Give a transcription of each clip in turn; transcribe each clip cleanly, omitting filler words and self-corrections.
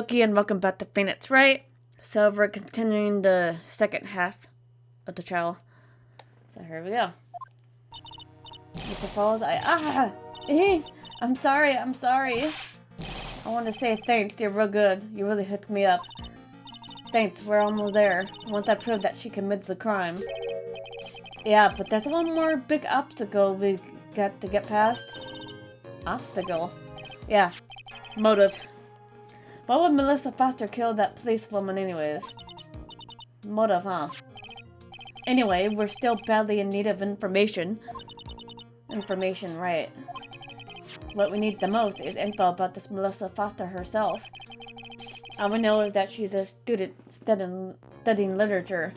Okay, and welcome back to Phoenix, right? So we're continuing the second half of the trial. So here we go. With the falls, I'm sorry, I'm sorry. I want to say thanks, you're real good. You really hooked me up. Thanks, we're almost there. Once I prove that she committed the crime. Yeah, but that's one more big obstacle we got to get past. Obstacle? Yeah, motive. Why would Melissa Foster kill that policewoman anyways? Motive, huh? Anyway, we're still badly in need of information. Information, right. What we need the most is info about this Melissa Foster herself. All we know is that she's a student studying literature.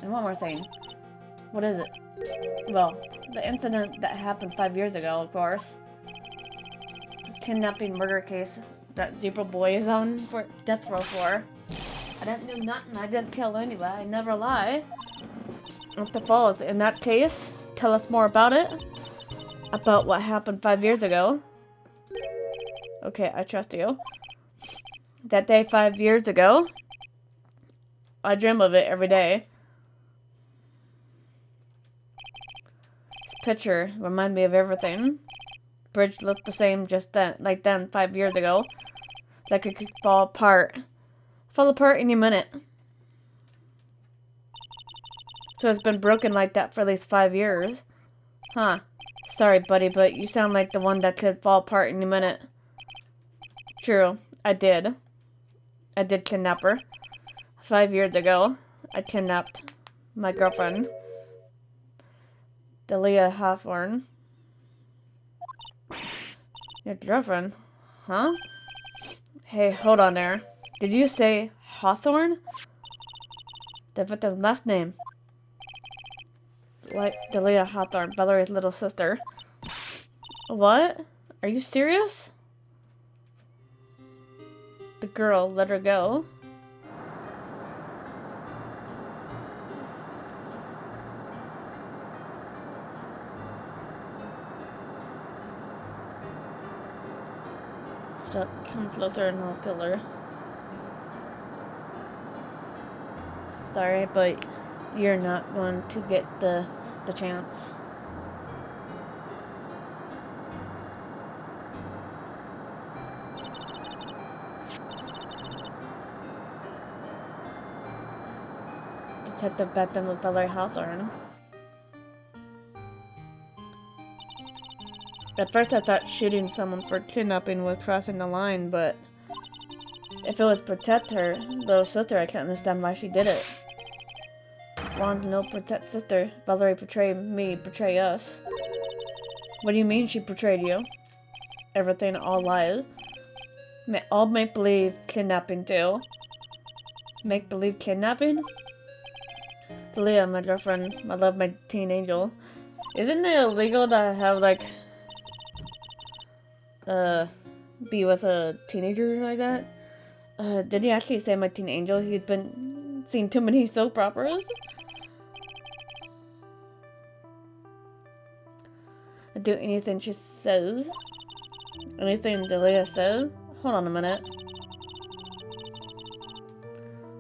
And one more thing. What is it? Well, the incident that happened 5 years ago, of course. Kidnapping murder case that Zebra Boy is on for death row for. I didn't do nothing, I didn't kill anybody, I never lie. What the falls, in that case, tell us more about it. About what happened 5 years ago. Okay, I trust you. That day 5 years ago, I dream of it every day. This picture reminds me of everything. Bridge looked the same just then, like then 5 years ago. Like it could fall apart. Fall apart any minute. So it's been broken like that for at least 5 years. Huh. Sorry, buddy, but you sound like the one that could fall apart any minute. True, I did. I did kidnap her. 5 years ago, I kidnapped my girlfriend, Delia Hawthorne. Your girlfriend? Huh? Hey, hold on there. Did you say Hawthorne? The victim's last name. Like Delia Hawthorne, Valerie's little sister. What? Are you serious? The girl let her go. Come closer and I'll kill her. Sorry, but you're not going to get the chance. Detective backed in with Valerie Hawthorne. At first I thought shooting someone for kidnapping was crossing the line, but if it was protect her little sister, I can't understand why she did it. Want to know protect sister? Valerie betrayed me, betray us. What do you mean she betrayed you? Everything, all lies. All make-believe kidnapping too. Make-believe kidnapping? Talia, my girlfriend, my love, my teen angel. Isn't it illegal to have, like, be with a teenager like that? Did he actually say my teen angel? He's been seeing too many soap operas. I'd do anything she says. Anything Delia says? Hold on a minute.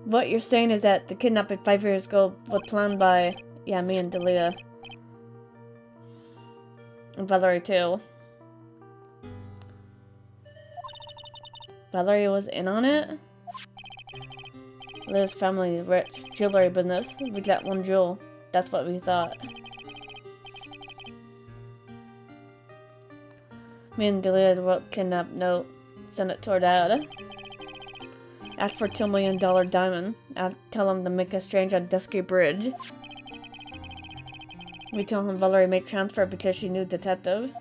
What you're saying is that the kidnapping 5 years ago was planned by, yeah, me and Delia. And Valerie too. Valerie was in on it? Liv's family, rich, jewelry business. We got one jewel. That's what we thought. Me and Delia wrote kidnap note. Send it to her dad. Ask for $2 million diamond. Tell him to make a exchange on Dusky Bridge. We tell him Valerie made transfer because she knew detective.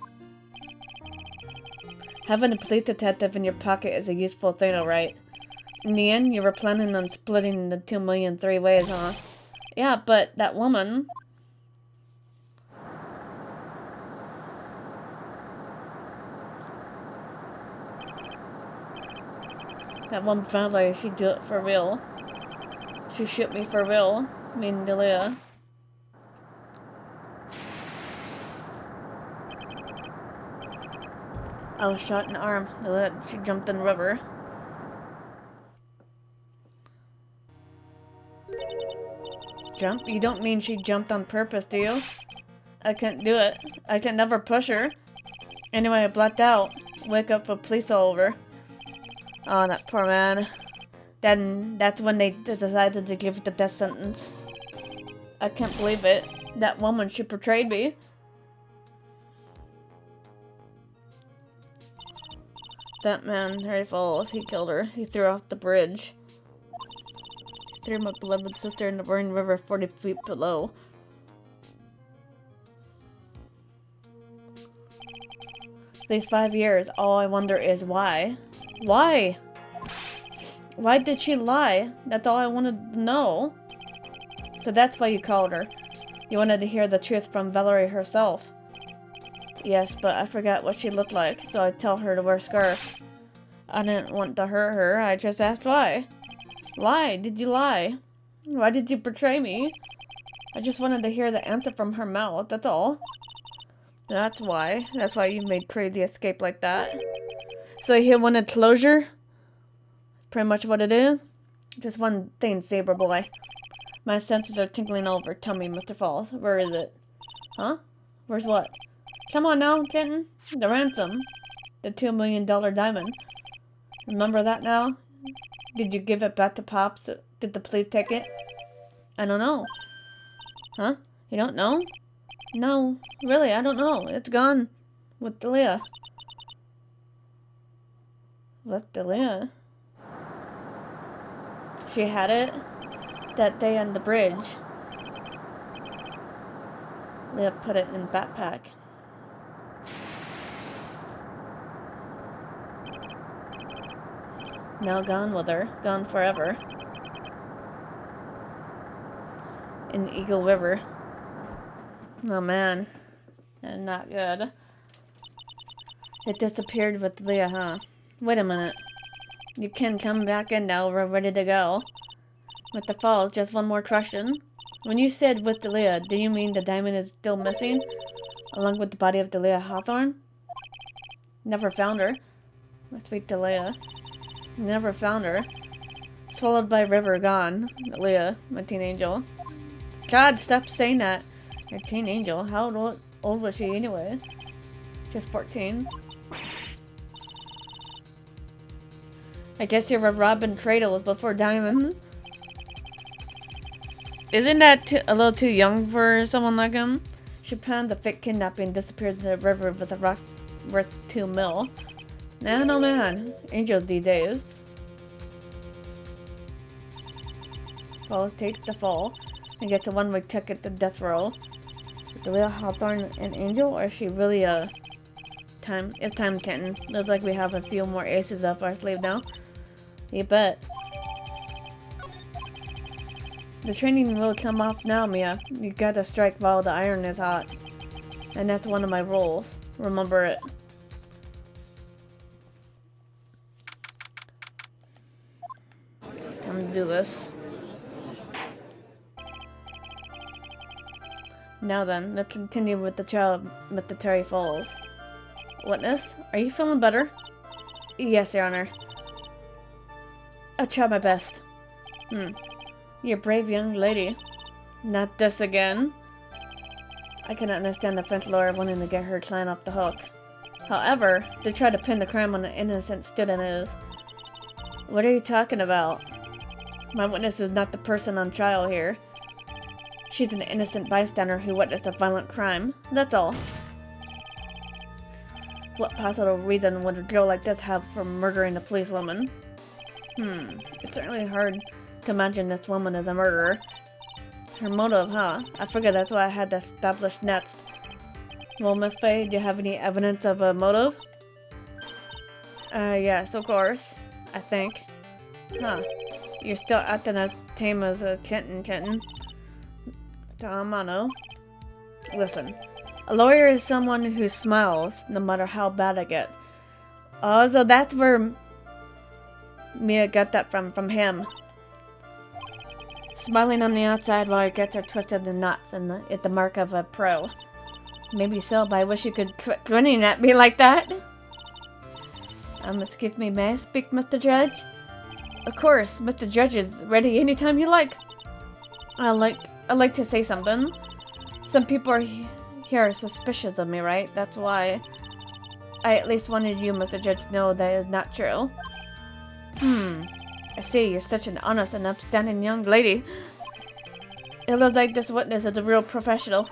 Having a police detective in your pocket is a useful thing, alright? In the end, you were planning on splitting the $2 million 3 ways, huh? Yeah, but that woman... That one Valerie, she'd do it for real. She shoot me for real. Me and Delia. I was shot in the arm. She jumped in the river. Jump? You don't mean she jumped on purpose, do you? I couldn't do it. I can never push her. Anyway, I blacked out. Wake up with police all over. Oh, that poor man. Then, that's when they decided to give the death sentence. I can't believe it. That woman, she betrayed me. That man, Harry Falls, he killed her. He threw her off the bridge. He threw my beloved sister in the burning river 40 feet below. These 5 years, all I wonder is why? Why? Why did she lie? That's all I wanted to know. So that's why you called her. You wanted to hear the truth from Valerie herself. Yes, but I forgot what she looked like, so I tell her to wear a scarf. I didn't want to hurt her, I just asked why. Why did you lie? Why did you betray me? I just wanted to hear the answer from her mouth, that's all. That's why. That's why you made crazy escape like that. So you wanted closure? Pretty much what it is. Just one thing, Saber Boy. My senses are tingling over. Tell me, Mr. Falls, where is it? Huh? Where's what? Come on now, Kenton. The ransom. The $2 million diamond. Remember that now? Did you give it back to Pops? Did the police take it? I don't know. Huh? You don't know? No, really, I don't know. It's gone. With Delia. With Delia? She had it that day on the bridge. Leah put it in backpack. Now gone with her. Gone forever. In Eagle River. Oh man. And not good. It disappeared with Leah, huh? Wait a minute. You can come back in now. We're ready to go. With the Falls, just one more question. When you said with Delia, do you mean the diamond is still missing? Along with the body of Delia Hawthorne? Never found her. My sweet Delia. Never found her. Swallowed by river, gone. Delia, my teen angel. God, stop saying that. Your teen angel? How old was she anyway? Just 14. I guess you were robbing cradles before Diamond. Isn't that a little too young for someone like him? She planned the fake kidnapping and disappeared in the river with a rock worth $2 million. Nah, no man. Angels these days. Falls take the fall and gets a one-way ticket to death row. Is Delia Hawthorne an angel, or is she really a... It's time, Kenton. Looks like we have a few more aces up our sleeve now. You bet. The training will come off now, Mia. You gotta strike while the iron is hot. And that's one of my rules. Remember it. Time to do this. Now then, let's continue with the child with the Terry Falls. Witness, are you feeling better? Yes, Your Honor. I'll try my best. You're a brave young lady. Not this again. I cannot understand the French lawyer wanting to get her client off the hook. However, to try to pin the crime on an innocent student is... What are you talking about? My witness is not the person on trial here. She's an innocent bystander who witnessed a violent crime. That's all. What possible reason would a girl like this have for murdering a policewoman? It's certainly hard to imagine this woman as a murderer. Her motive, huh? I figured that's what I had to establish next. Well, Miss Faye, do you have any evidence of a motive? Yes, of course. I think. Huh. You're still acting as tame as a Kenton. Tamano. Listen. A lawyer is someone who smiles, no matter how bad it gets. Oh, so that's where Mia got that from him. Smiling on the outside while he gets her twisted in knots, and it's the mark of a pro. Maybe so, but I wish you could quit grinning at me like that. Excuse me, may I speak, Mr. Judge? Of course, Mr. Judge is ready anytime you like. I'd like to say something. Some people here are suspicious of me, right? That's why I at least wanted you, Mr. Judge, to know that is not true. I see, you're such an honest and upstanding young lady. It looks like this witness is a real professional.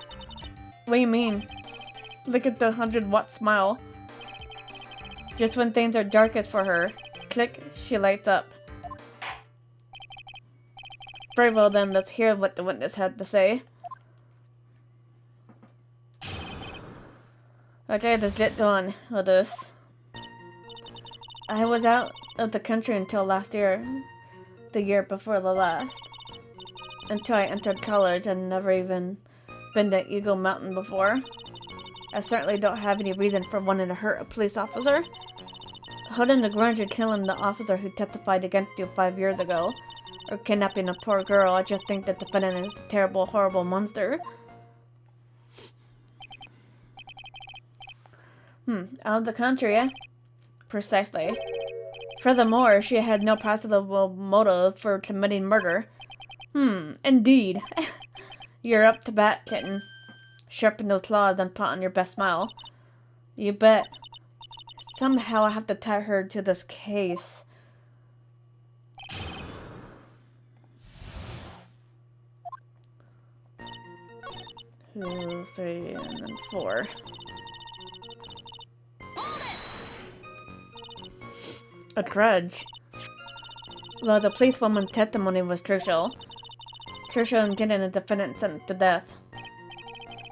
What do you mean? Look at the 100-watt smile. Just when things are darkest for her, click, she lights up. Very well then, let's hear what the witness had to say. Okay, let's get going with this. I was out of the country until last year. The year before the last. Until I entered college and never even been to Eagle Mountain before. I certainly don't have any reason for wanting to hurt a police officer. Holding a grudge and killing the officer who testified against you 5 years ago. Or kidnapping a poor girl, I just think the defendant is a terrible, horrible monster. Out of the country, eh? Precisely. Furthermore, she had no possible motive for committing murder. Indeed. You're up to bat, kitten. Sharpen those claws and put on your best smile. You bet. Somehow I have to tie her to this case. 2, 3, and then 4. A grudge. Well, the policewoman's testimony was crucial. Crucial in getting the defendant sentenced to death.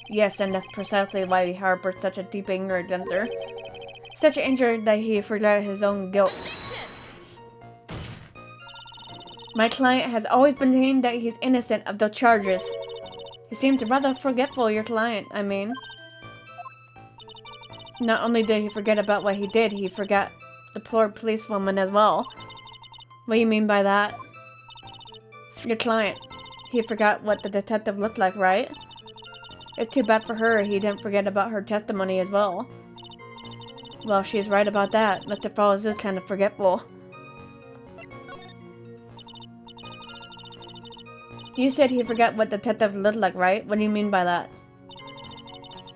Yes, and that's precisely why he harbored such a deep anger against her. Such anger that he forgot his own guilt. My client has always maintained that he's innocent of the charges. He seemed rather forgetful, your client, I mean. Not only did he forget about what he did, he forgot the poor policewoman as well. What do you mean by that? Your client. He forgot what the detective looked like, right? It's too bad for her he didn't forget about her testimony as well. Well, she's right about that. Mr. Falls is kind of forgetful. You said he forgot what the detective looked like, right? What do you mean by that?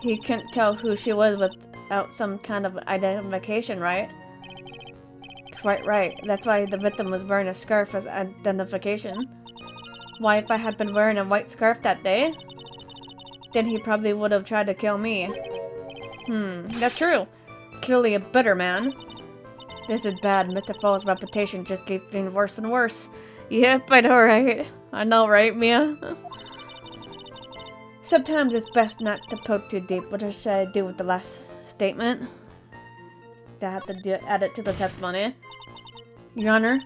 He couldn't tell who she was without some kind of identification, right? Quite right. That's why the victim was wearing a scarf as identification. Why, if I had been wearing a white scarf that day, then he probably would have tried to kill me. That's true. Clearly a bitter man. This is bad. Mr. Fall's reputation just keeps getting worse and worse. Yep, I know, right? I know, right, Mia? Sometimes it's best not to poke too deep. What should I do with the last statement? I have to add it to the testimony. Your Honor,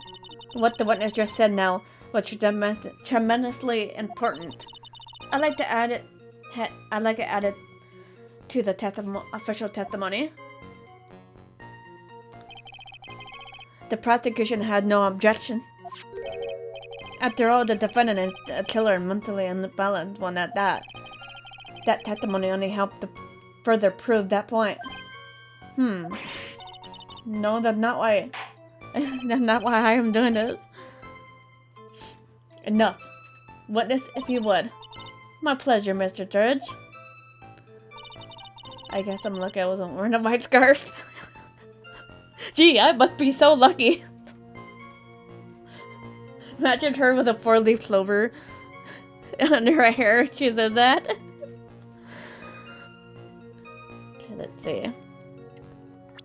what the witness just said now was tremendously important. I'd like to add it. I'd like it added to the official testimony. The prosecution had no objection. After all, the defendant is a killer and mentally unbalanced one at that. That testimony only helped to further prove that point. No, that's not why. That's not why I am doing this. Enough. Witness, if you would. My pleasure, Mr. Judge. I guess I'm lucky I wasn't wearing a white scarf. Gee, I must be so lucky. Imagine her with a 4-leaf clover under her hair. She says that. Okay, let's see.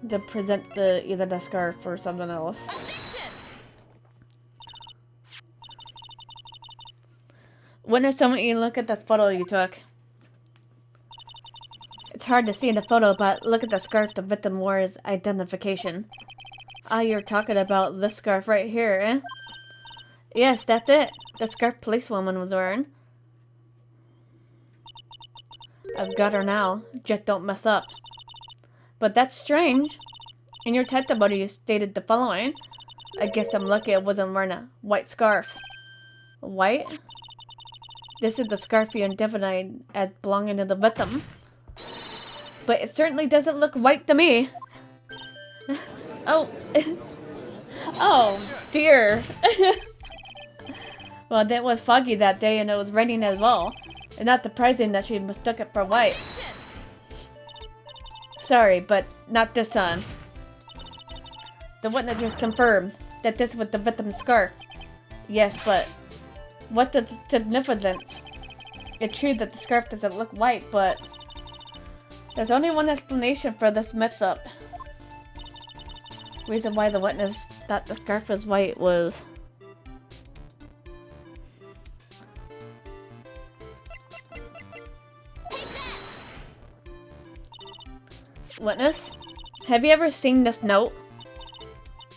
To present either the scarf or something else. Witness, I want you to look at that photo you took. It's hard to see in the photo, but look at the scarf the victim wore as identification. Ah, you're talking about this scarf right here, eh? Yes, that's it. The scarf policewoman was wearing. I've got her now. Just don't mess up. But that's strange. In your testimony, you stated the following. I guess I'm lucky I wasn't wearing a white scarf. White? This is the scarf you identified as belonging to the victim. But it certainly doesn't look white to me. Oh. Oh, dear. Well, it was foggy that day and it was raining as well. It's not surprising that she mistook it for white. Sorry, but not this time. The witness just confirmed that this was the victim's scarf. Yes, but what's the significance? It's true that the scarf doesn't look white, but there's only one explanation for this mix-up. Reason why the witness thought the scarf was white was... Witness? Have you ever seen this note?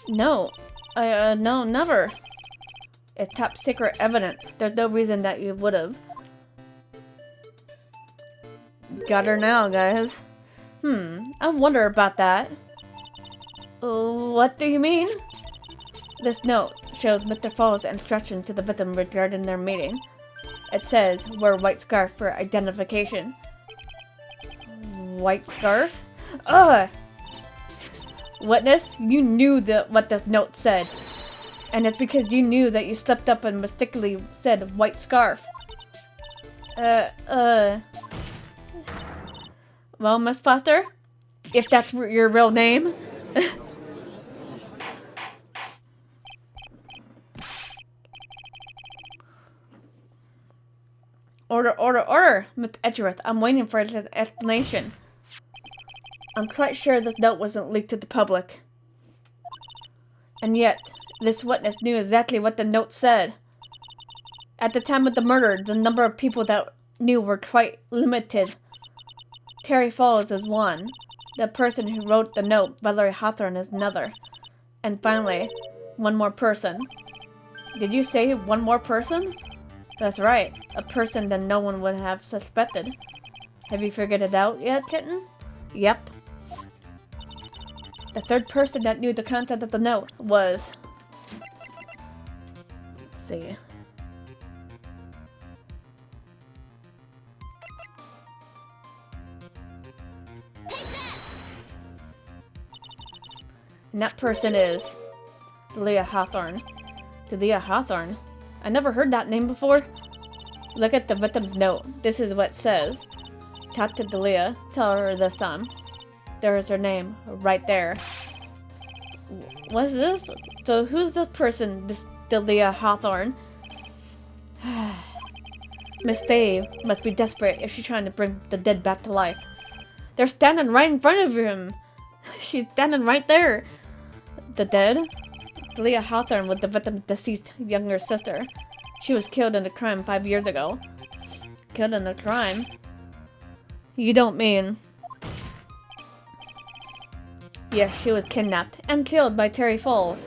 No. No, never. It's top secret evidence. There's no reason that you would've. Got her now, guys. I wonder about that. What do you mean? This note shows Mr. Fall's instructions to the victim regarding their meeting. It says, wear white scarf for identification. White scarf? Ugh! Witness, you knew what this note said. And it's because you knew that you slipped up and mistakenly said white scarf. Well, Miss Foster? If that's your real name? Order! Miss Edgeworth, I'm waiting for an explanation. I'm quite sure this note wasn't leaked to the public. And yet, this witness knew exactly what the note said. At the time of the murder, the number of people that knew were quite limited. Terry Falls is one. The person who wrote the note, Valerie Hawthorne, is another. And finally, one more person. Did you say one more person? That's right. A person that no one would have suspected. Have you figured it out yet, kitten? Yep. The third person that knew the content of the note was... Let's see. And that person is... Delia Hawthorne. Delia Hawthorne? I never heard that name before. Look at the victim's note. This is what it says. Talk to Delia. Tell her this time. There is her name. Right there. What's this? So who's this person? This Delia Hawthorne? Miss Faye must be desperate if she's trying to bring the dead back to life. They're standing right in front of him. She's standing right there. The dead? Delia Hawthorne was the victim's deceased younger sister. She was killed in a crime 5 years ago. Killed in a crime? You don't mean... Yes, she was kidnapped and killed by Terry Falls.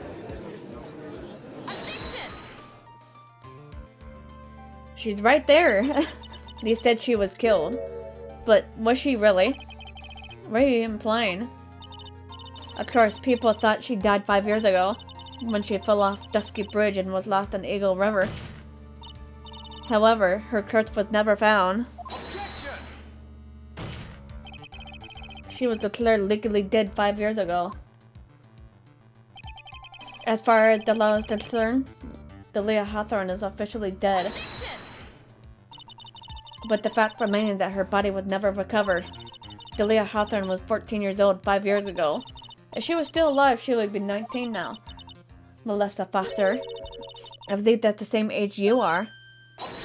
She's right there. They said she was killed. But was she really? What are you implying? Of course, people thought she died 5 years ago, when she fell off Dusky Bridge and was lost in Eagle River. However, her corpse was never found. She was declared legally dead 5 years ago. As far as the law is concerned, Delia Hawthorne is officially dead. But the fact remains that her body was never recovered. Delia Hawthorne was 14 years old 5 years ago. If she was still alive, she would be 19 now. Melissa Foster. I believe that's the same age you are.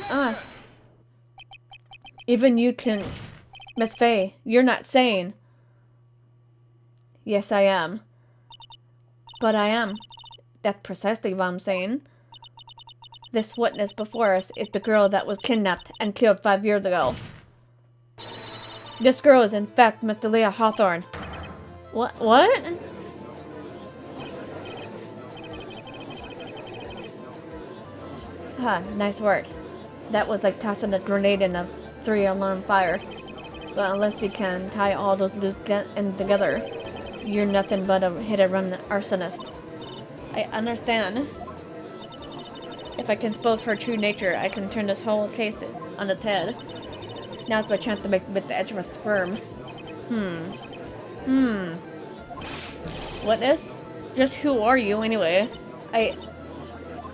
Ah. Even you can... Miss Faye, you're not sane. Yes, I am. But I am. That's precisely what I'm saying. This witness before us is the girl that was kidnapped and killed 5 years ago. This girl is in fact Miss Delia Hawthorne. What? Ah, nice work. That was like tossing a grenade in a 3-alarm fire. But unless you can tie all those loose ends together, you're nothing but a hit-and-run arsonist. I understand. If I can expose her true nature, I can turn this whole case on its head. Now's my chance to make the edge of a sperm. Witness? Just who are you anyway? I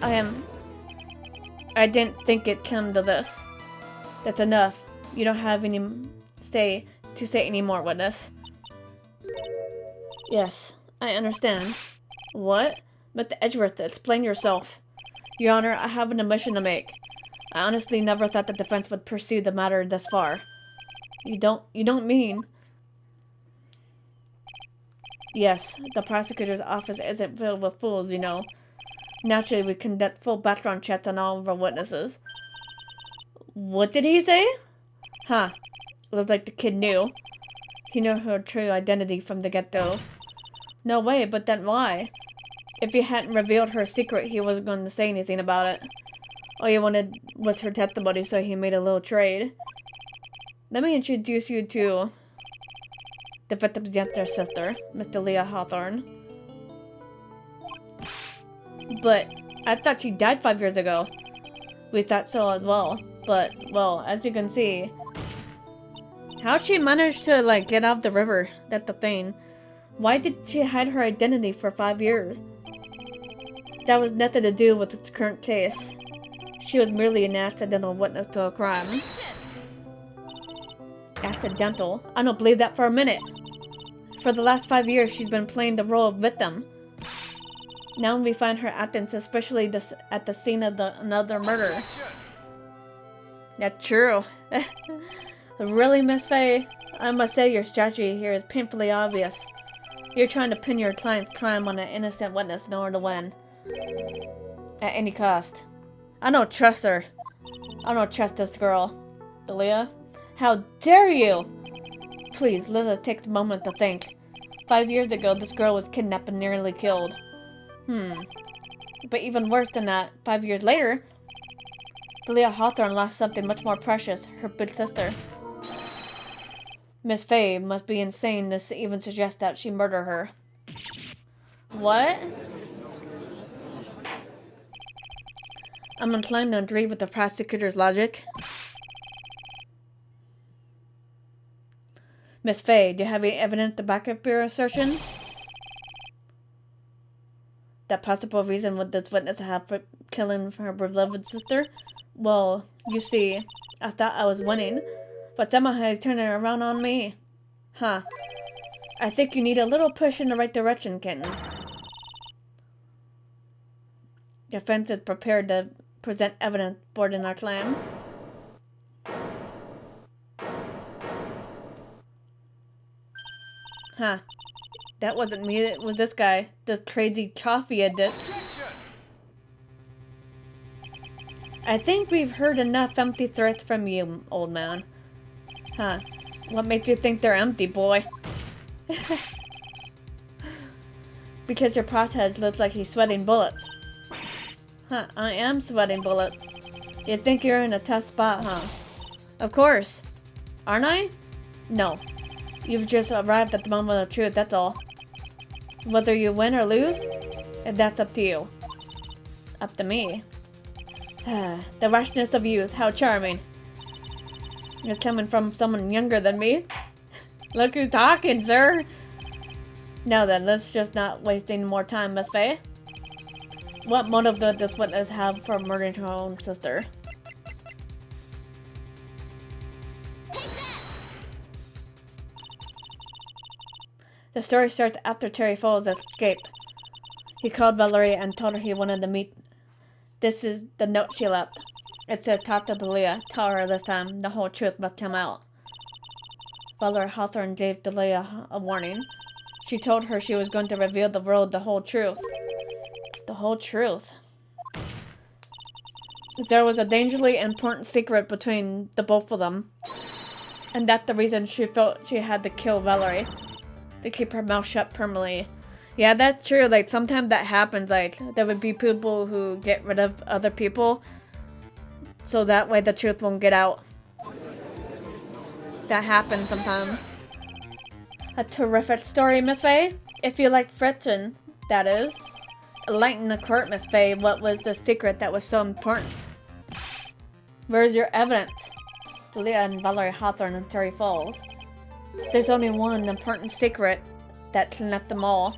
am. I didn't think it came to this. That's enough. You don't have any say any more, witness. Yes, I understand. What? But the Edgeworth, explain yourself. Your Honor, I have an admission to make. I honestly never thought the defense would pursue the matter this far. You don't mean... Yes, the prosecutor's office isn't filled with fools, you know. Naturally, we conduct full background checks on all of our witnesses. What did he say? Huh. It was like the kid knew. He knew her true identity from the get-go. No way, but then why? If he hadn't revealed her secret, he wasn't going to say anything about it. All he wanted was her testimony, so he made a little trade. Let me introduce you to the victim's younger sister, Mr. Leah Hawthorne. But I thought she died 5 years ago. We thought so as well. But, well, as you can see, how'd she manage to, like, get out of the river? That's the thing. Why did she hide her identity for 5 years? That was nothing to do with the current case. She was merely an accidental witness to a crime. Accidental? I don't believe that for a minute. For the last 5 years, she's been playing the role of victim. Now we find her acting suspiciously at the scene of another murder. That's true. Really, Miss Faye? I must say your strategy here is painfully obvious. You're trying to pin your client's crime on an innocent witness in order to win. At any cost. I don't trust her. I don't trust this girl. Delia? How dare you! Please, let us take a moment to think. 5 years ago, this girl was kidnapped and nearly killed. But even worse than that, 5 years later, Delia Hawthorne lost something much more precious, her big sister. Miss Faye must be insane to even suggest that she murdered her. What? I'm inclined to agree with the prosecutor's logic. Miss Faye, do you have any evidence to back up your assertion? That possible reason would this witness have for killing her beloved sister? Well, you see, I thought I was winning, but somehow he turned it around on me. Huh. I think you need a little push in the right direction, kitten. Defense is prepared to present evidence supporting our claim. Huh. That wasn't me, it was this guy. This crazy coffee addict. I think we've heard enough empty threats from you, old man. Huh. What makes you think they're empty, boy? Because your pothead looks like he's sweating bullets. Huh, I am sweating bullets. You think you're in a tough spot, huh? Of course. Aren't I? No. You've just arrived at the moment of truth, that's all. Whether you win or lose, that's up to you. Up to me. The rashness of youth, how charming. It's coming from someone younger than me. Look who's talking, sir. Now then, let's just not waste any more time, Miss Faye. What motive did this witness have for murdering her own sister? The story starts after Terry Foles escaped. He called Valerie and told her he wanted to meet. This is the note she left. It says, talk to Delia. Tell her this time the whole truth must come out. Valerie Hawthorne gave Delia a warning. She told her she was going to reveal the world the whole truth. The whole truth. There was a dangerously important secret between the both of them. And that's the reason she felt she had to kill Valerie. To keep her mouth shut permanently. Yeah, that's true. Like, sometimes that happens. Like, there would be people who get rid of other people. So that way the truth won't get out. That happens sometimes. A terrific story, Miss Faye. If you like fiction, that is. Enlighten the court, Miss Faye. What was the secret that was so important? Where's your evidence? Delia and Valerie Hawthorne and Terry Falls. There's only one important secret that connects them all.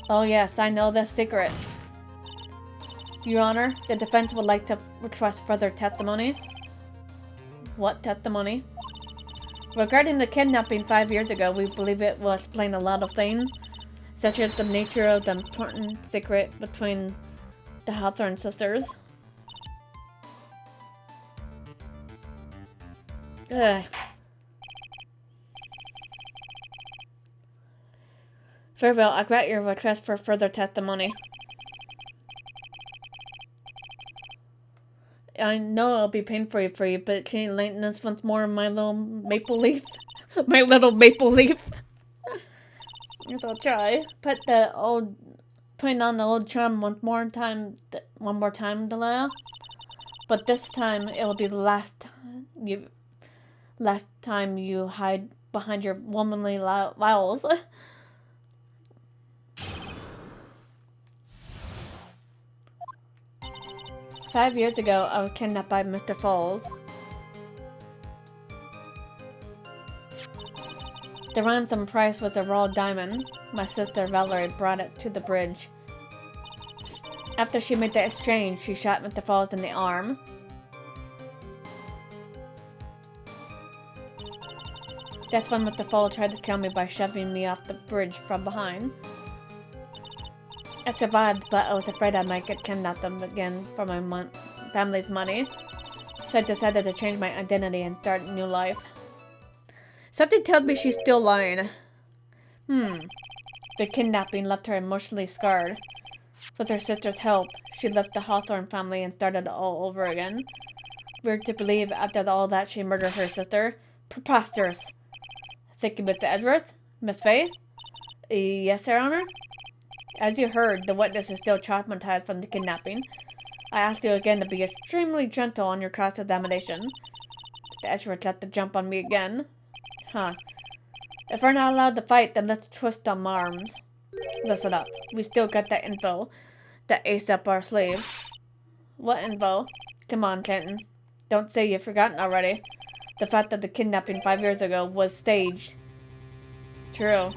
Oh yes, I know the secret. Your Honor, the defense would like to request further testimony. What testimony? Regarding the kidnapping 5 years ago, we believe it will explain a lot of things, such as the nature of the important secret between the Hawthorne sisters. Ugh. Farewell, I grant your request for further testimony. I know it'll be painful for you, but can you lighten this once more, my little maple leaf? My little maple leaf. Guess I'll try. Putting on the old charm one more time, Delia. But this time it will be the last time you hide behind your womanly wiles. 5 years ago, I was kidnapped by Mr. Falls. The ransom price was a raw diamond. My sister Valerie brought it to the bridge. After she made the exchange, she shot Mr. Falls in the arm. That's when Mr. Falls tried to kill me by shoving me off the bridge from behind. I survived, but I was afraid I might get kidnapped again for my family's money. So I decided to change my identity and start a new life. Something tells me she's still lying. The kidnapping left her emotionally scarred. With her sister's help, she left the Hawthorne family and started all over again. Weird to believe after all that she murdered her sister. Preposterous. Thank you, Mr. Edgeworth? Miss Faye? Yes, Your Honor? As you heard, the witness is still traumatized from the kidnapping. I ask you again to be extremely gentle on your cross-examination. The Edgeworth left to jump on me again. Huh. If we're not allowed to fight, then let's twist them arms. Listen up. We still got that info. That ace up our sleeve. What info? Come on, Clinton. Don't say you've forgotten already. The fact that the kidnapping 5 years ago was staged. True.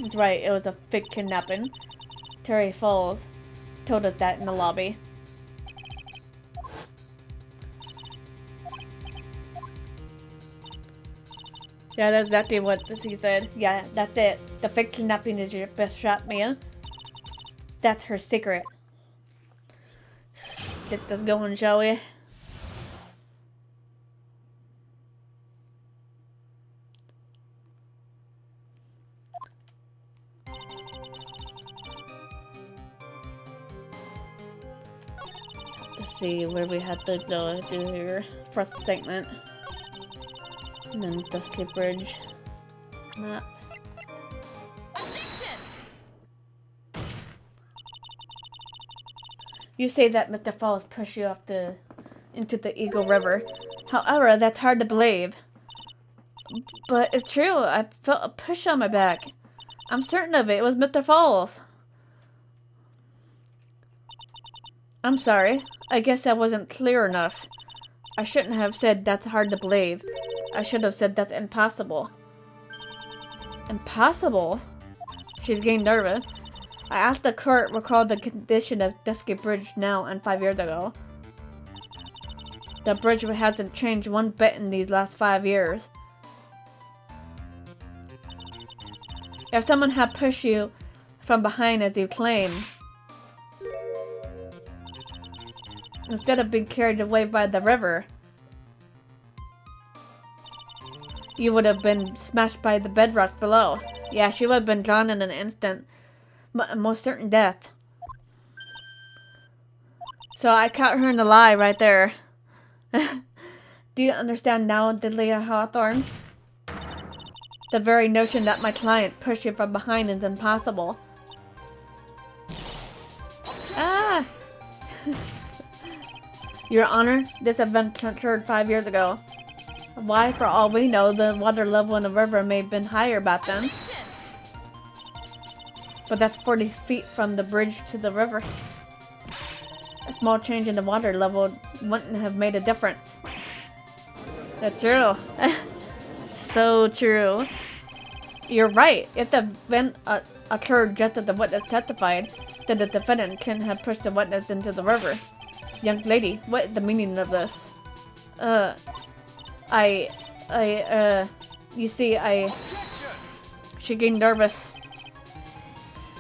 That's right, it was a fake kidnapping. Terry Falls told us that in the lobby. Yeah, that's exactly what he said. Yeah, that's it. The fake kidnapping is your best shot, Mia. That's her secret. Get this going, shall we? Let's see where we had to go do here. First segment. And then Dusky Bridge map. You say that Mr. Falls pushed you off into the Eagle River. However, that's hard to believe. But it's true. I felt a push on my back. I'm certain of it. It was Mr. Falls. I'm sorry. I guess I wasn't clear enough. I shouldn't have said that's hard to believe. I should have said that's impossible. Impossible? She's getting nervous. I asked the court recall the condition of Dusky Bridge now and 5 years ago. The bridge hasn't changed one bit in these last 5 years. If someone had pushed you from behind as you claim, instead of being carried away by the river, you would have been smashed by the bedrock below. Yeah, she would have been gone in an instant. Most certain death. So I caught her in the lie right there. Do you understand now, Delia Hawthorne? The very notion that my client pushed you from behind is impossible. Ah! Your Honor, this event occurred 5 years ago. Why, for all we know, the water level in the river may have been higher back then. But that's 40 feet from the bridge to the river. A small change in the water level wouldn't have made a difference. That's true. So true. You're right. If the event occurred just as the witness testified, then the defendant can have pushed the witness into the river. Young lady, what is the meaning of this? You see, She gained nervous.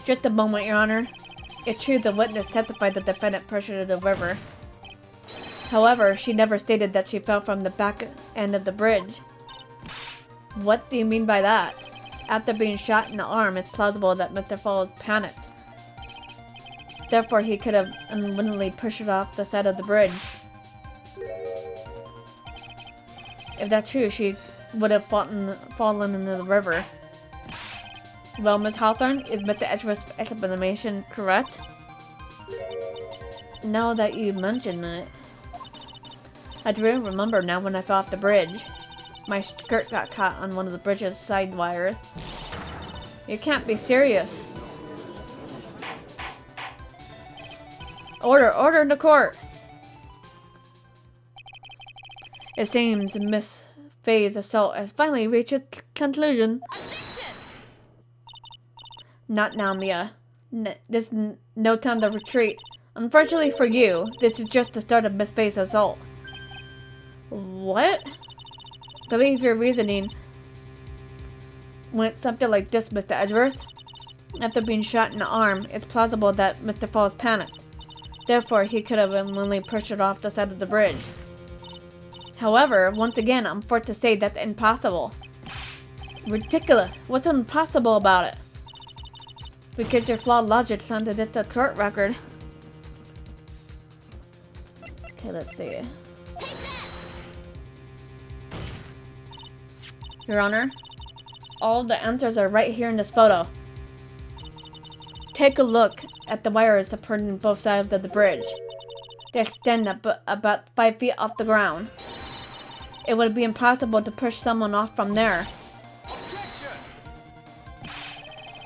Just a moment, Your Honor. It's true the witness testified the defendant pushed her into the river. However, she never stated that she fell from the back end of the bridge. What do you mean by that? After being shot in the arm, it's plausible that Mr. Falls panicked. Therefore, he could have unwittingly pushed her off the side of the bridge. If that's true, she would have fallen into the river. Well, Miss Hawthorne, is Mr. Edgeworth's explanation correct? Now that you mention it, I do remember now when I fell off the bridge. My skirt got caught on one of the bridge's side wires. You can't be serious. Order in the court! It seems Miss Faye's assault has finally reached its conclusion. Not now, Mia. This is no time to retreat. Unfortunately for you, this is just the start of Miss Faye's assault. What? Believe your reasoning went something like this, Mr. Edgeworth. After being shot in the arm, it's plausible that Mr. Falls panicked. Therefore, he could have unwillingly pushed it off the side of the bridge. However, once again, I'm forced to say that's impossible. Ridiculous. What's impossible about it? Because your flawed logic sounded at the court record. Okay, let's see. Your Honor, all the answers are right here in this photo. Take a look at the wires supporting both sides of the bridge. They extend about 5 feet off the ground. It would be impossible to push someone off from there.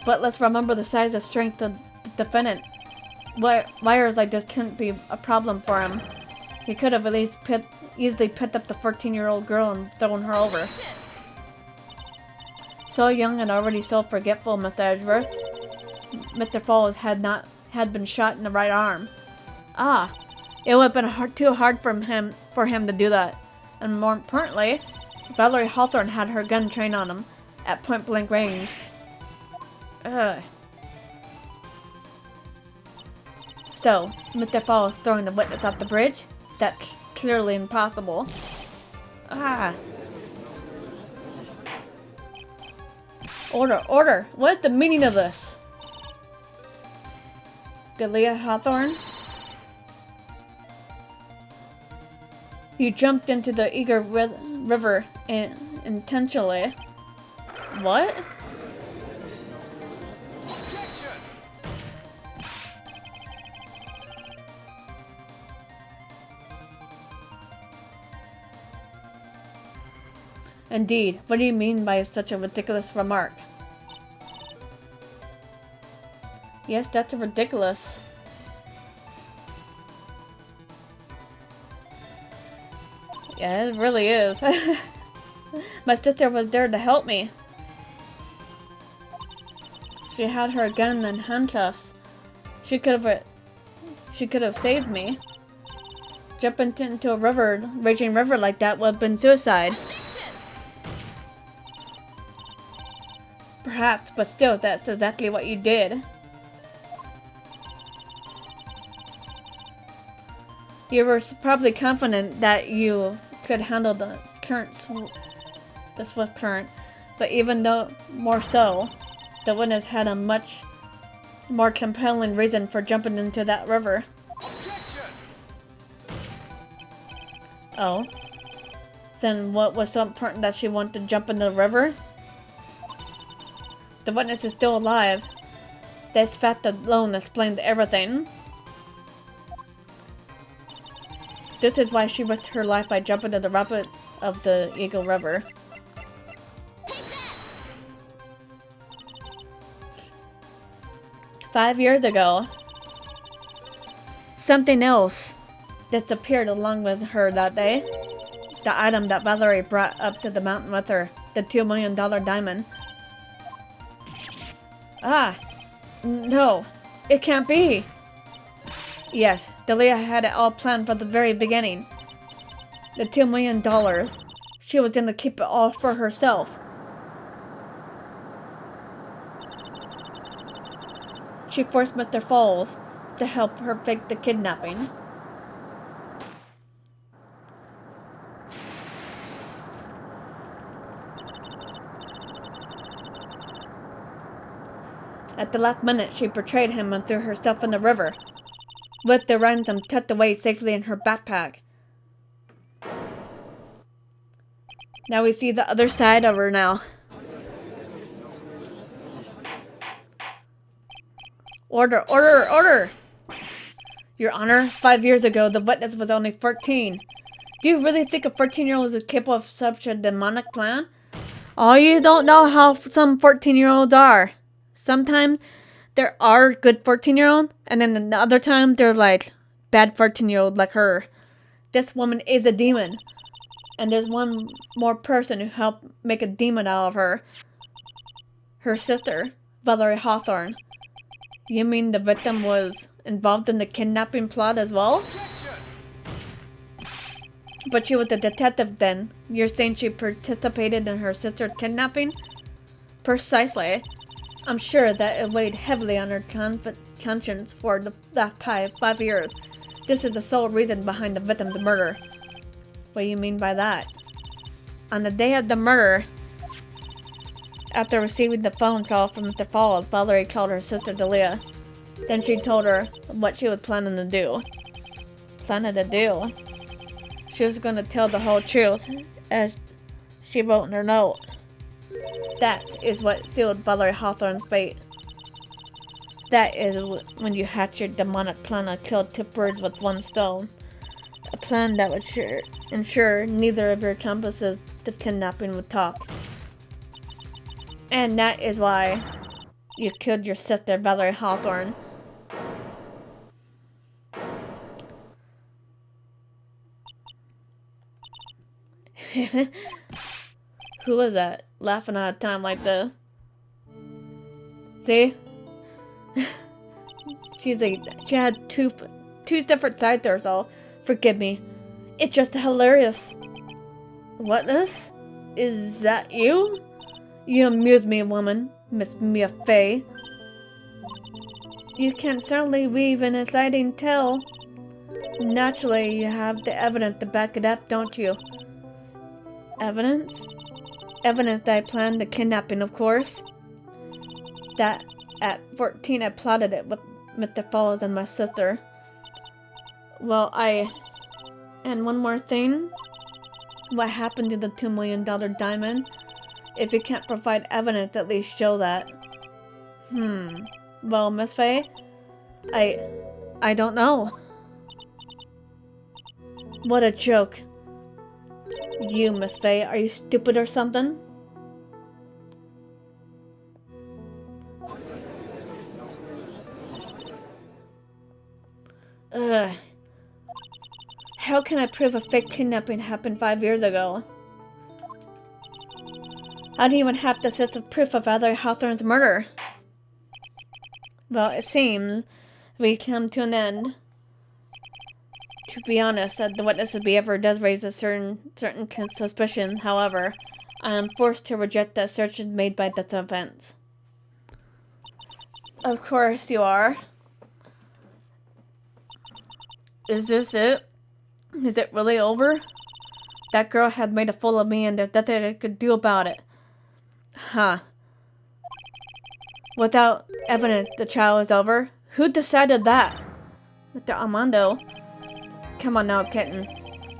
But let's remember the size and strength of the defendant. Wires like this couldn't be a problem for him. He could have at least easily picked up the 14-year-old girl and thrown her over. So young and already so forgetful, Mr. Edgeworth. Mr. Falls had been shot in the right arm. Ah, it would have been too hard for him to do that. And more importantly, Valerie Hawthorne had her gun trained on him at point-blank range. Ugh. So, Mr. Falls throwing the witness off the bridge? That's clearly impossible. Ah. Order! What is the meaning of this? Delia Hawthorne? You jumped into the Eager River intentionally. What? Indeed. What do you mean by such a ridiculous remark? Yes, that's ridiculous. Yeah, it really is. My sister was there to help me. She had her gun and handcuffs. She could have saved me. Jumping into a raging river like that would have been suicide. Perhaps, but still, that's exactly what you did. You were probably confident that you could handle the swift current, but even though more so, the witness had a much more compelling reason for jumping into that river. Oh? Then what was so important that she wanted to jump in the river? The witness is still alive. This fact alone explains everything. This is why she risked her life by jumping in the rapid of the Eagle River. 5 years ago, something else disappeared along with her that day. The item that Valerie brought up to the mountain with her, the $2 million diamond. No, it can't be. Yes, Delia had it all planned from the very beginning. The $2 million. She was gonna keep it all for herself. She forced Mr. Falls to help her fake the kidnapping. At the last minute, she betrayed him and threw herself in the river, with the ransom tucked away safely in her backpack. Now we see the other side of her now. Order, order, order! Your Honor, 5 years ago, the witness was only 14. Do you really think a 14-year-old is capable of such a demonic plan? Oh, you don't know how some 14-year-olds are. Sometimes there are good 14-year-olds, and then the other time they're like bad 14-year-olds like her. This woman is a demon. And there's one more person who helped make a demon out of her. Her sister, Valerie Hawthorne. You mean the victim was involved in the kidnapping plot as well? But she was a detective then. You're saying she participated in her sister's kidnapping? Precisely. I'm sure that it weighed heavily on her conscience for the last 5 years. This is the sole reason behind the victim's murder. What do you mean by that? On the day of the murder, after receiving the phone call from Mr. Falls, Valerie called her sister Delia. Then she told her what she was planning to do. Planning to do? She was going to tell the whole truth, as she wrote in her note. That is what sealed Valerie Hawthorne's fate. That is when you hatch your demonic plan to kill 2 birds with 1 stone. A plan that would ensure neither of your accomplices to kidnapping would talk. And that is why you killed your sister, Valerie Hawthorne. Who was that? Laughing at a time like this. See? She had two different sides to her, so forgive me. It's just hilarious. Whatness? Is that you? You amuse me, woman, Miss Mia Fey. You can certainly weave an exciting tale. Naturally, you have the evidence to back it up, don't you? Evidence? Evidence that I planned the kidnapping, of course. That at 14 I plotted it with Mr. Falls and my sister. Well, and one more thing. What happened to the $2 million diamond? If you can't provide evidence, at least show that. Well, Miss Fey, I don't know. What a joke. You, Miss Fey, are you stupid or something? Ugh. How can I prove a fake kidnapping happened 5 years ago? I don't even have the sets of proof of Valerie Hawthorne's murder. Well, it seems we come to an end. To be honest, the witness's behavior does raise a certain suspicion. However, I am forced to reject the assertion made by the defense. Of course you are. Is this it? Is it really over? That girl had made a fool of me and there's nothing I could do about it. Huh. Without evidence, the trial is over? Who decided that? Mr. Armando. Come on now, kitten.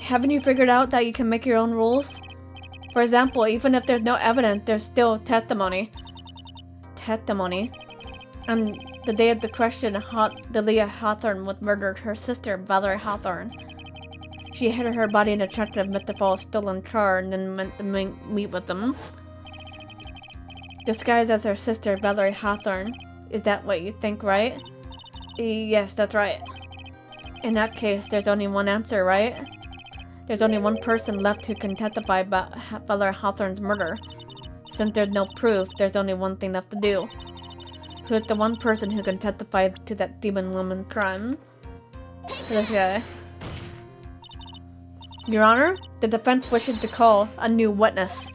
Haven't you figured out that you can make your own rules? For example, even if there's no evidence, there's still testimony. Testimony? On the day of the question, Delia Hawthorne was murdered, her sister, Valerie Hawthorne. She hid her body in the trunk of Mr. Falls' stolen car and then went to meet with them. Disguised as her sister, Valerie Hawthorne. Is that what you think, right? Yes, that's right. In that case, there's only one answer, right? There's only one person left who can testify about Valerie Hawthorne's murder. Since there's no proof, there's only one thing left to do. Who's the one person who can testify to that demon woman crime? This guy. Your Honor, the defense wishes to call a new witness.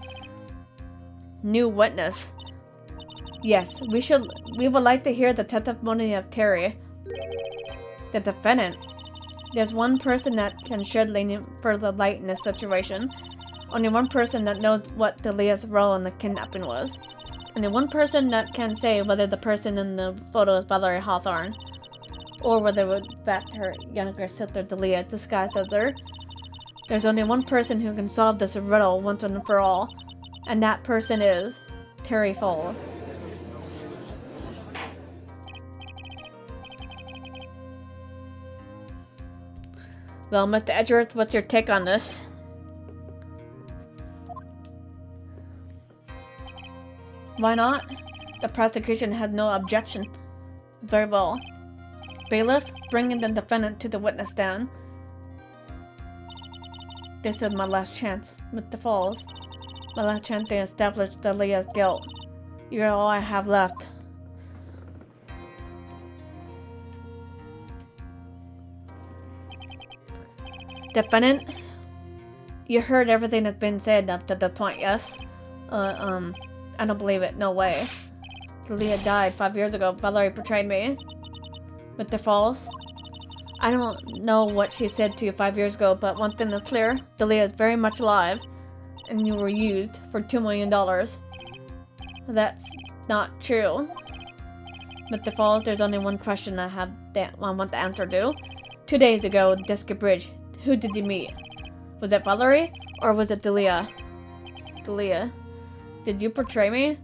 New witness? Yes, we would like to hear the testimony of Terry. The defendant. There's one person that can shed further light in this situation. Only one person that knows what Delia's role in the kidnapping was. Only one person that can say whether the person in the photo is Valerie Hawthorne, or whether it was in fact her younger sister Delia disguised as her. There's only one person who can solve this riddle once and for all, and that person is Terry Falls. Well, Mr. Edgeworth, what's your take on this? Why not? The prosecution has no objection. Very well. Bailiff, bring in the defendant to the witness stand. This is my last chance, Mr. Falls. My last chance to establish Delia's guilt. You're all I have left. Defendant, you heard everything that's been said up to that point, yes? I don't believe it. No way. Delia died 5 years ago. Valerie betrayed me. Mr. Falls, I don't know what she said to you 5 years ago, but one thing is clear. Delia is very much alive, and you were used for $2 million. That's not true. Mr. Falls, there's only one question I want the answer to. 2 days ago, Disca Bridge, who did you meet? Was it Valerie, or was it Delia? Delia. Did you betray me?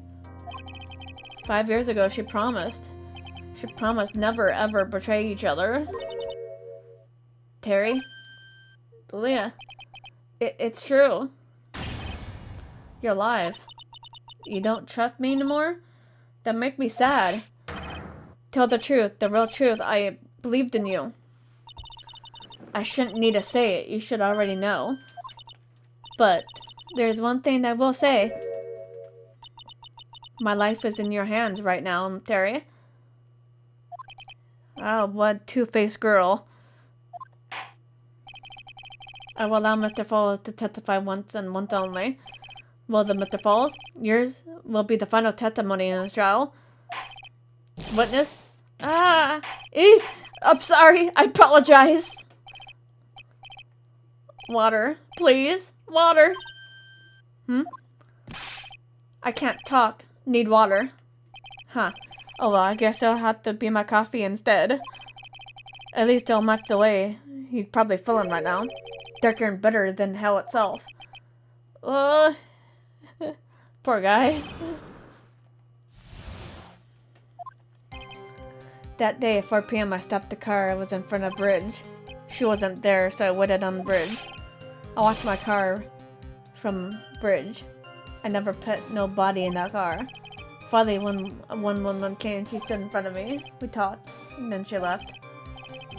5 years ago, she promised. She promised never ever betray each other. Terry? Delia. It's true. You're alive. You don't trust me anymore? That makes me sad. Tell the truth, the real truth. I believed in you. I shouldn't need to say it. You should already know. But there's one thing I will say. My life is in your hands right now, Terry. Oh, what two-faced girl. I will allow Mr. Falls to testify once and once only. Well then, Mr. Falls, yours will be the final testimony in the trial. Witness? I'm sorry. I apologize. Water, please. Water. I can't talk. Need water. Huh. Oh well, I guess I'll have to be my coffee instead. At least it'll match the way he's probably feeling right now. Darker and bitter than hell itself. Poor guy. That day at 4 p.m. I stopped the car. I was in front of a bridge. She wasn't there, so I waited on the bridge. I watched my car from bridge. I never put no body in that car. Finally, when one woman came, she stood in front of me. We talked, and then she left.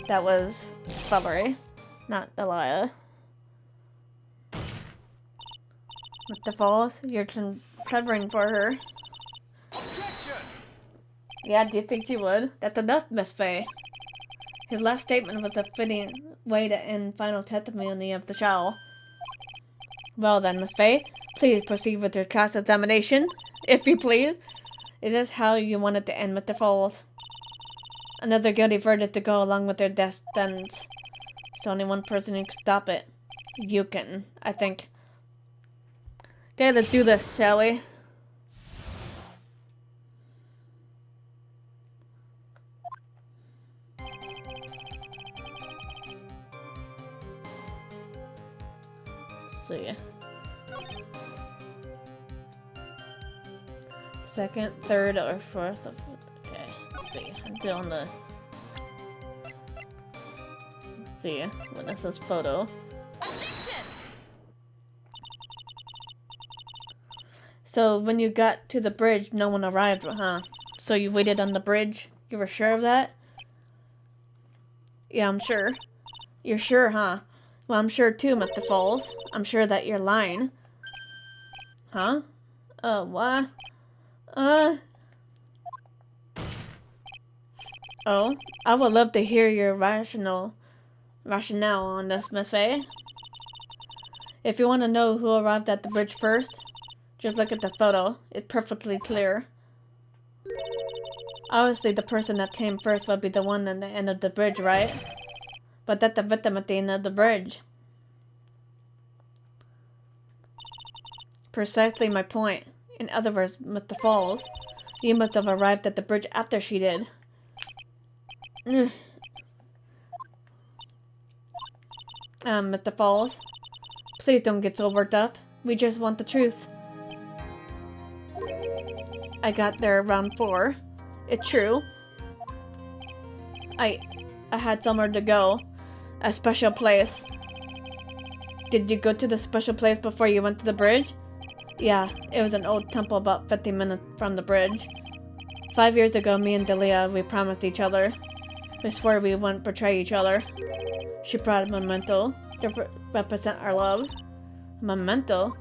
That was Valerie, not Delia. Mr. Falls, you're covering for her. Objection! Yeah, do you think she would? That's enough, Miss Faye. His last statement was a fitting way to end final testimony of the trial. Well then, Miss Faye, please proceed with your cross-examination, if you please. Is this how you wanted to end, Mr. Falls? Another guilty verdict to go along with their death sentence. There's only one person who can stop it. You can, I think. Okay, let's do this, shall we? Let's see. Second, third, or fourth. Okay, let's see. I'm doing the. Let's see. Witness's photo. So when you got to the bridge, no one arrived, huh? So you waited on the bridge? You were sure of that? Yeah, I'm sure. You're sure, huh? Well, I'm sure too, Mr. Falls. I'm sure that you're lying. Huh? What? Oh, I would love to hear your rationale on this, Miss Faye. If you want to know who arrived at the bridge first, just look at the photo. It's perfectly clear. Obviously, the person that came first would be the one at the end of the bridge, right? But that's the victim at the end of the bridge. Precisely my point. In other words, Mr. Falls, you must have arrived at the bridge after she did. Mr. Falls, please don't get so worked up. We just want the truth. I got there around 4. It's true. I had somewhere to go. A special place. Did you go to the special place before you went to the bridge? Yeah, it was an old temple about 50 minutes from the bridge. 5 years ago, me and Delia, we promised each other. We swore we wouldn't betray each other. She brought a memento to represent our love. A memento?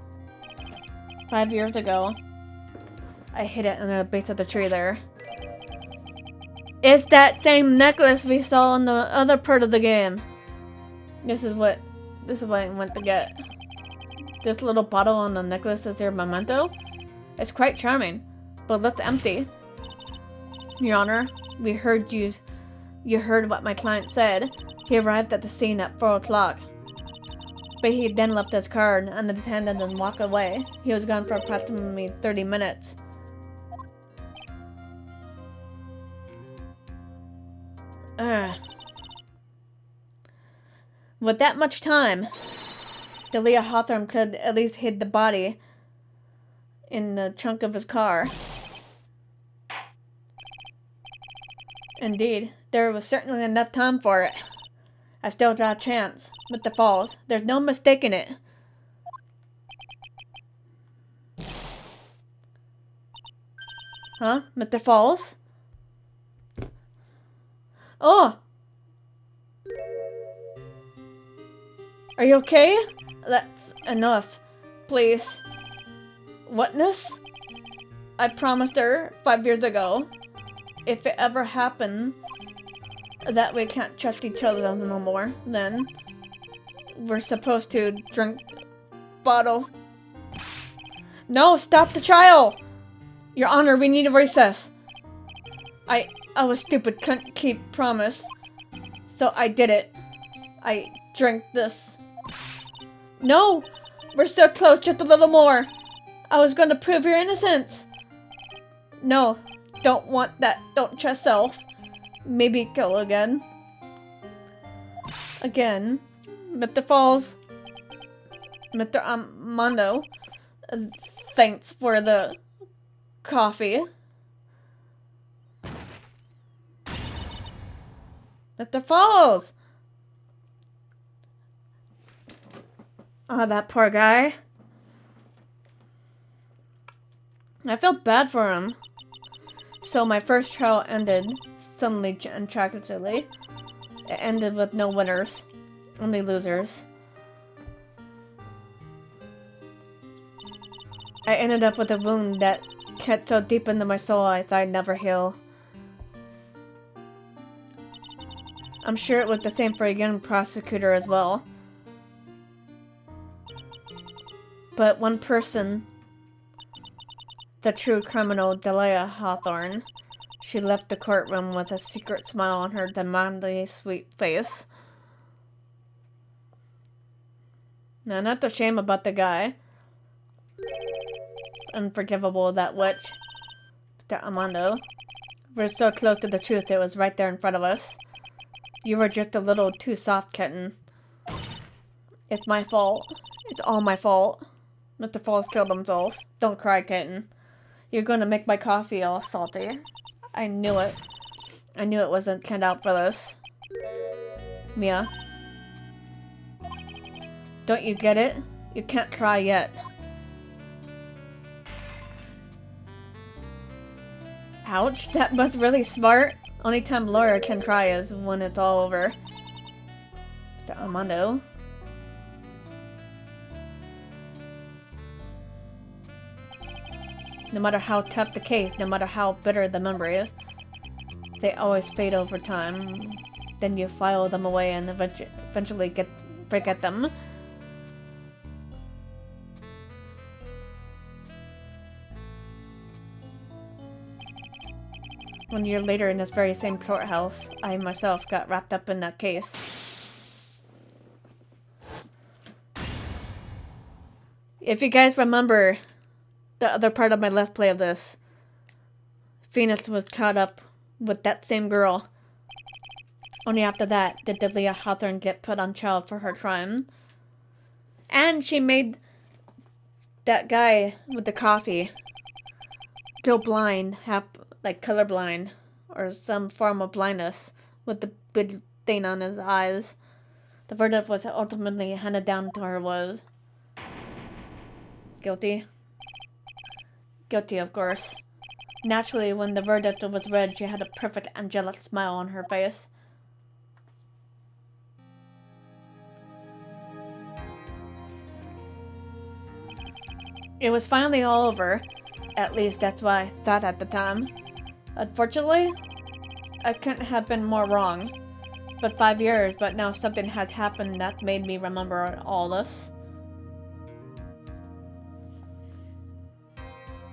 5 years ago. I hid it under the base of the tree there. It's that same necklace we saw in the other part of the game. This is what I went to get. This little bottle on the necklace is your memento? It's quite charming, but looks empty. Your Honor, we heard you heard what my client said. He arrived at the scene at 4 o'clock. But he then left his card and the attendant and walked away. He was gone for approximately 30 minutes. With that much time, Delia Hawthorne could at least hid the body in the trunk of his car. Indeed, there was certainly enough time for it. I still got a chance. Mr. Falls, there's no mistaking it. Huh? Mr. Falls? Oh! Are you okay? That's enough. Please. Witness? I promised her 5 years ago. If it ever happened that we can't trust each other no more, then we're supposed to drink bottle. No, stop the trial! Your Honor, we need a recess. I was stupid, couldn't keep promise. So I did it. I drank this. No! We're so close, just a little more. I was going to prove your innocence. No, don't want that. Don't trust self. Maybe go again. Again. Mr. Falls. Mr. Armando. Thanks for the coffee. Mr. Falls! Oh, that poor guy. I felt bad for him. So my first trial ended suddenly and tragically. It ended with no winners, only losers. I ended up with a wound that cut so deep into my soul I thought I'd never heal. I'm sure it was the same for a young prosecutor as well. But one person, the true criminal Delia Hawthorne, she left the courtroom with a secret smile on her demandingly sweet face. Now, not the shame about the guy. Unforgivable, that witch. The Armando. We're so close to the truth, it was right there in front of us. You were just a little too soft, kitten. It's my fault. It's all my fault. Mr. Falls killed himself. Don't cry, kitten. You're gonna make my coffee all salty. I knew it. I knew it wasn't turned out for this. Mia. Don't you get it? You can't cry yet. Ouch, that was really smart. Only time Laura can cry is when it's all over. The Armando. No matter how tough the case, no matter how bitter the memory is, They always fade over time. Then you file them away and eventually forget them. One year later in this very same courthouse, I myself got wrapped up in that case. If you guys remember the other part of my Let's Play of this, Phoenix was caught up with that same girl. Only after that did Leah Hawthorne get put on trial for her crime. And she made that guy with the coffee go blind, like colorblind, or some form of blindness, with the big thing on his eyes. The verdict was ultimately handed down to her was guilty. Guilty, of course. Naturally, when the verdict was read, she had a perfect angelic smile on her face. It was finally all over. At least that's what I thought at the time. Unfortunately, I couldn't have been more wrong. But 5 years, but now something has happened that made me remember all this.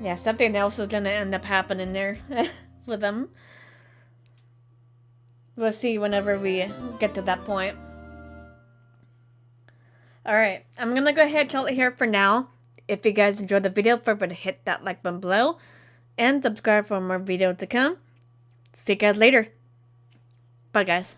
Yeah, something else is gonna end up happening there with them. We'll see whenever we get to that point. Alright, I'm gonna go ahead and call it here for now. If you guys enjoyed the video, feel free to hit that like button below. And subscribe for more videos to come. See you guys later. Bye, guys.